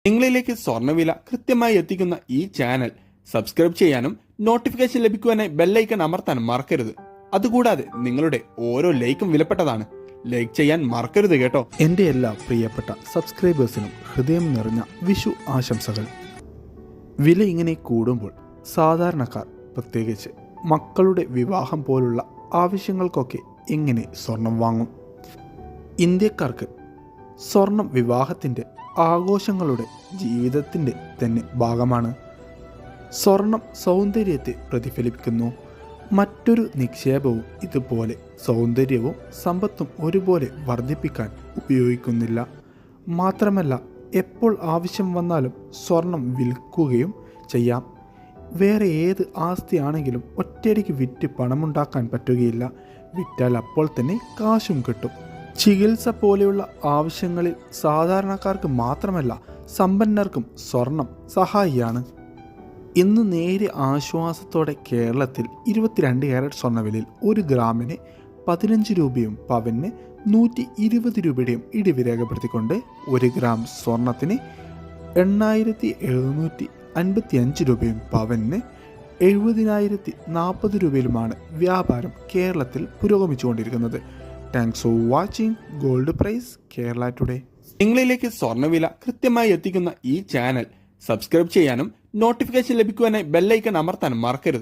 നിങ്ങളിലേക്ക് സ്വർണ്ണവില കൃത്യമായി എത്തിക്കുന്ന ഈ ചാനൽ സബ്സ്ക്രൈബ് ചെയ്യാനും നോട്ടിഫിക്കേഷൻ ലഭിക്കുവാനായി ബെല്ലൈക്കൺ അമർത്താനും മറക്കരുത്. അതുകൂടാതെ നിങ്ങളുടെ ഓരോ ലൈക്കും വിലപ്പെട്ടതാണ്. ലൈക്ക് ചെയ്യാൻ മറക്കരുത് കേട്ടോ. എൻ്റെ എല്ലാ പ്രിയപ്പെട്ട സബ്സ്ക്രൈബേഴ്സിനും ഹൃദയം നിറഞ്ഞ വിഷു ആശംസകൾ. വില ഇങ്ങനെ കൂടുമ്പോൾ സാധാരണക്കാർ, പ്രത്യേകിച്ച് മക്കളുടെ വിവാഹം പോലുള്ള ആവശ്യങ്ങൾക്കൊക്കെ എങ്ങനെ സ്വർണം വാങ്ങും? ഇന്ത്യക്കാർക്ക് സ്വർണം വിവാഹത്തിൻ്റെ ആഘോഷങ്ങളുടെ ജീവിതത്തിൻ്റെ തന്നെ ഭാഗമാണ്. സ്വർണം സൗന്ദര്യത്തെ പ്രതിഫലിപ്പിക്കുന്നു. മറ്റൊരു നിക്ഷേപവും ഇതുപോലെ സൗന്ദര്യവും സമ്പത്തും ഒരുപോലെ വർദ്ധിപ്പിക്കാൻ ഉപയോഗിക്കുന്നില്ല. മാത്രമല്ല, എപ്പോൾ ആവശ്യം വന്നാലും സ്വർണം വിൽക്കുകയും ചെയ്യാം. വേറെ ഏത് ആസ്തിയാണെങ്കിലും ഒറ്റയടിക്ക് വിറ്റ് പണമുണ്ടാക്കാൻ പറ്റുകയില്ല. വിറ്റാൽ അപ്പോൾ തന്നെ കാശും കിട്ടും. ചികിത്സ പോലെയുള്ള ആവശ്യങ്ങളിൽ സാധാരണക്കാർക്ക് മാത്രമല്ല, സമ്പന്നർക്കും സ്വർണം സഹായിയാണ്. ഇന്ന് നേരിയ ആശ്വാസത്തോടെ കേരളത്തിൽ 22 കാരറ്റ് സ്വർണ്ണവിലയിൽ 1 ഗ്രാമിന് 15 രൂപയും പവന് 120 രൂപയുടെയും ഇടിവ് രേഖപ്പെടുത്തിക്കൊണ്ട് 1 ഗ്രാം സ്വർണത്തിന് 8,755 രൂപയും പവന് 70,040 രൂപയിലുമാണ് വ്യാപാരം കേരളത്തിൽ പുരോഗമിച്ചുകൊണ്ടിരിക്കുന്നത്. Thanks for watching gold price Kerala today. നിങ്ങളിലേക്ക് സ്വർണ്ണവില കൃത്യമായി എത്തിക്കുന്ന ഈ ചാനൽ സബ്സ്ക്രൈബ് ചെയ്യാനും നോട്ടിഫിക്കേഷൻ ലഭിക്കുവാനായി ബെല്ലൈക്കൺ അമർത്താനും മറക്കരുത്.